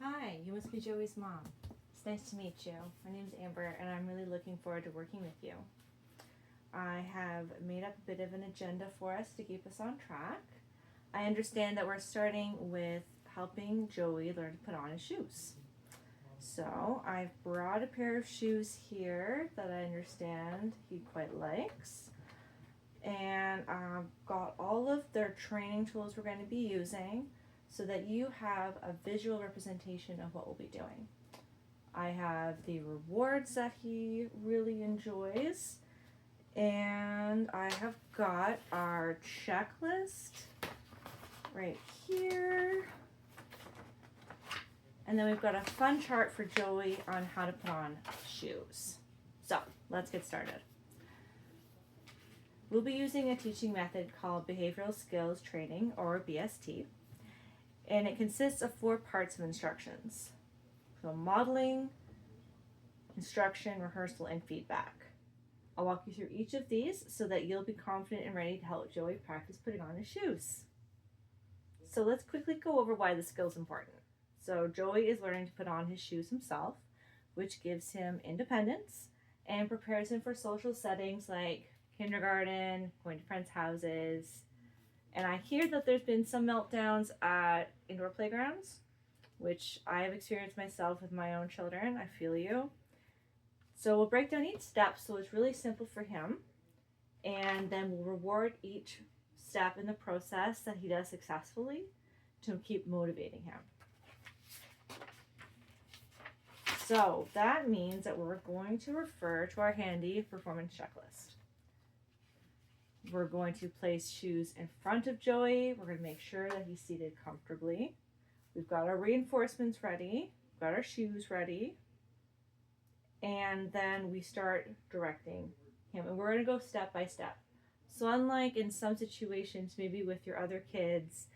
Hi, you must be Joey's mom. It's nice to meet you. My name's Amber, and I'm really looking forward to working with you. I have made up a bit of an agenda for us to keep us on track. I understand that we're starting with helping Joey learn to put on his shoes. So I've brought a pair of shoes here that I understand he quite likes. And I've got all of their training tools we're going to be using so that you have a visual representation of what we'll be doing. I have the rewards that he really enjoys, and I have got our checklist right here. And then we've got a fun chart for Joey on how to put on shoes. So let's get started. We'll be using a teaching method called Behavioral Skills Training, or BST, and it consists of 4 parts of instructions. So modeling, instruction, rehearsal, and feedback. I'll walk you through each of these so that you'll be confident and ready to help Joey practice putting on his shoes. So let's quickly go over why the skill is important. So Joey is learning to put on his shoes himself, which gives him independence and prepares him for social settings like kindergarten, going to friends' houses. And I hear that there's been some meltdowns at indoor playgrounds, which I have experienced myself with my own children. I feel you. So we'll break down each step so it's really simple for him, and then we'll reward each step in the process that he does successfully to keep motivating him. So that means that we're going to refer to our handy performance checklist. We're going to place shoes in front of Joey. We're going to make sure that he's seated comfortably. We've got our reinforcements ready. We've got our shoes ready. And then we start directing him. And we're going to go step by step. So unlike in some situations, maybe with your other kids,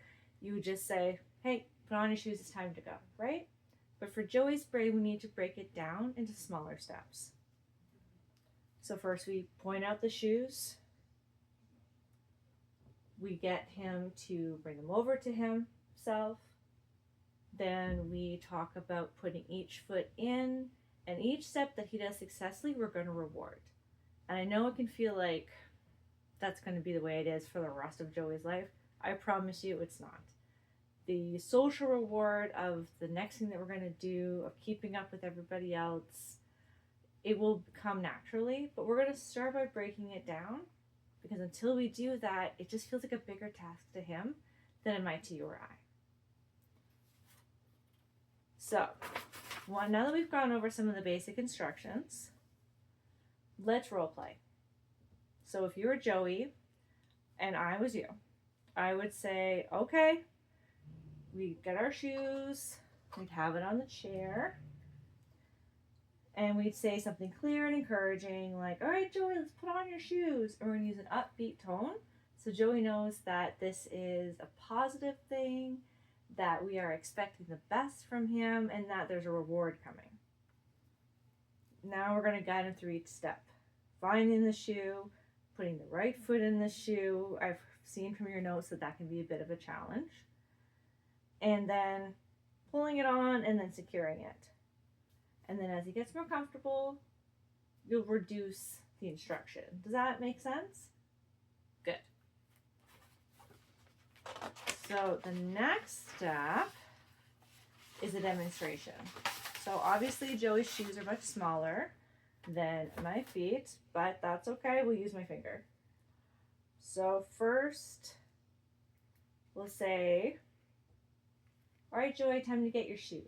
you would just say, hey, put on your shoes, it's time to go, right? But for Joey's brain, we need to break it down into smaller steps. So first we point out the shoes. We get him to bring them over to himself. Then we talk about putting each foot in, and each step that he does successfully, we're going to reward. And I know it can feel like that's going to be the way it is for the rest of Joey's life. I promise you it's not. The social reward of the next thing that we're going to do, of keeping up with everybody else, it will come naturally, but we're going to start by breaking it down, because until we do that, it just feels like a bigger task to him than it might to you or I. So, now that we've gone over some of the basic instructions, let's role play. So if you were Joey and I was you, I would say, okay, we get our shoes, we'd have it on the chair, and we'd say something clear and encouraging like, all right, Joey, let's put on your shoes. And we're going to use an upbeat tone so Joey knows that this is a positive thing, that we are expecting the best from him, and that there's a reward coming. Now we're going to guide him through each step. Finding the shoe, putting the right foot in the shoe. I've seen from your notes that that can be a bit of a challenge. And then pulling it on and then securing it. And then as he gets more comfortable, you'll reduce the instruction. Does that make sense? Good. So the next step is a demonstration. So obviously Joey's shoes are much smaller than my feet, but that's okay. We'll use my finger. So first, we'll say, all right, Joey, time to get your shoes.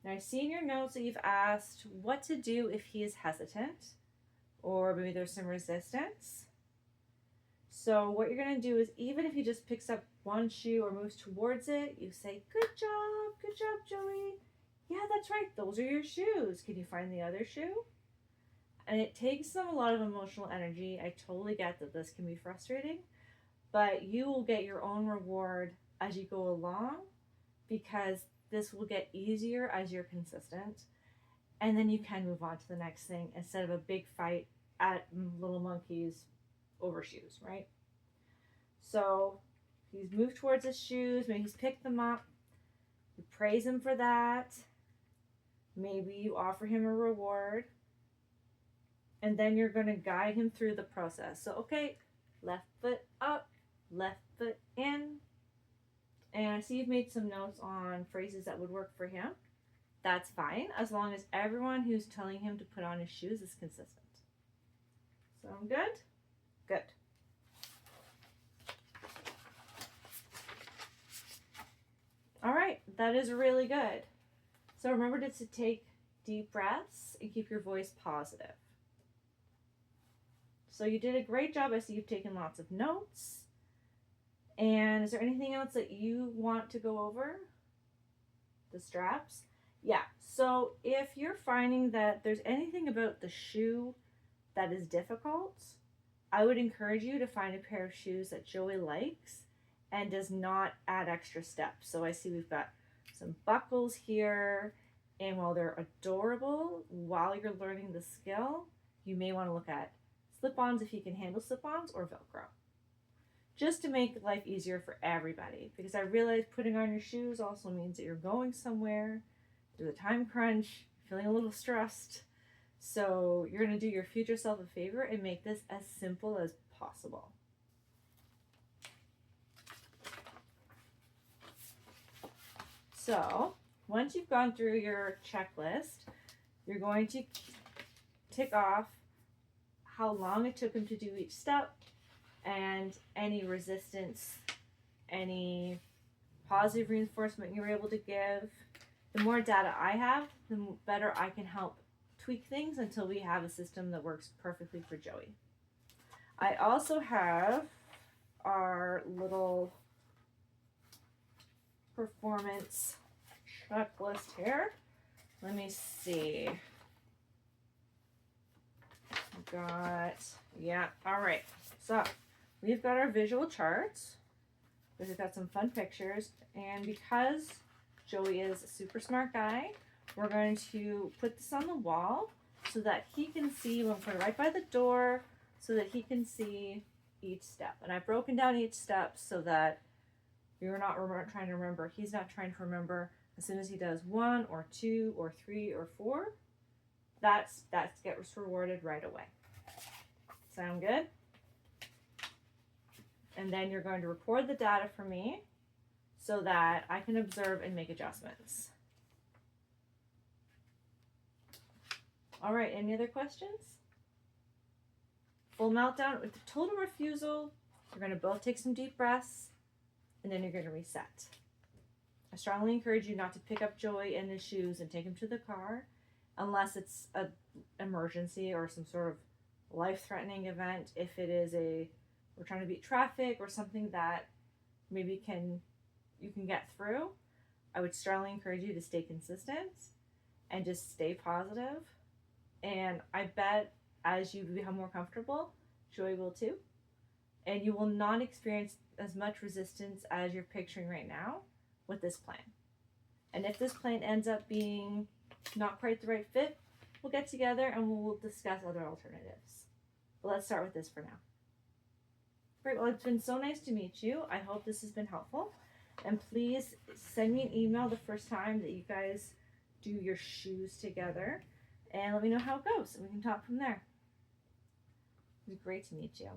Now, I see in your notes that you've asked what to do if he is hesitant, or maybe there's some resistance. So what you're going to do is, even if he just picks up one shoe or moves towards it, you say, good job, Joey. Yeah, that's right, those are your shoes. Can you find the other shoe? And it takes them a lot of emotional energy. I totally get that this can be frustrating, but you will get your own reward as you go along, because this will get easier as you're consistent, and then you can move on to the next thing instead of a big fight at little monkeys over shoes, right? So he's moved towards his shoes, maybe he's picked them up. You praise him for that. Maybe you offer him a reward. And then you're going to guide him through the process. So, okay, left foot up, left foot in. And I see you've made some notes on phrases that would work for him. That's fine, as long as everyone who's telling him to put on his shoes is consistent. Sound good? Good. All right, that is really good. So remember to take deep breaths and keep your voice positive. So you did a great job. I see you've taken lots of notes. And is there anything else that you want to go over? The straps? Yeah, so if you're finding that there's anything about the shoe that is difficult, I would encourage you to find a pair of shoes that Joey likes and does not add extra steps. So I see we've got some buckles here, and while they're adorable, while you're learning the skill, you may want to look at slip-ons if you can handle slip-ons, or Velcro. Just to make life easier for everybody, because I realize putting on your shoes also means that you're going somewhere, there's a time crunch, feeling a little stressed. So you're going to do your future self a favor and make this as simple as possible. So once you've gone through your checklist, you're going to tick off how long it took him to do each step and any resistance, any positive reinforcement you were able to give. The more data I have, the better I can help tweak things until we have a system that works perfectly for Joey. I also have our little performance checklist here. Let me see. All right. So we've got our visual charts. We've got some fun pictures. And because Joey is a super smart guy, we're going to put this on the wall so that he can see. We'll put it right by the door so that he can see each step. And I've broken down each step so that you're not trying to remember. He's not trying to remember. As soon as he does 1 or 2 or 3 or 4, that gets rewarded right away. Sound good? And then you're going to record the data for me so that I can observe and make adjustments. All right, any other questions? Full meltdown with the total refusal. You're going to both take some deep breaths, and then you're going to reset. I strongly encourage you not to pick up Joey in his shoes and take him to the car unless it's an emergency or some sort of life-threatening event. If it is we're trying to beat traffic or something that maybe you can get through, I would strongly encourage you to stay consistent and just stay positive. And I bet as you become more comfortable, Joey will too. And you will not experience as much resistance as you're picturing right now with this plan. And if this plan ends up being not quite the right fit, we'll get together and we'll discuss other alternatives. But let's start with this for now. Great, well, it's been so nice to meet you. I hope this has been helpful. And please send me an email the first time that you guys do your shoes together. And let me know how it goes, and we can talk from there. It was great to meet you.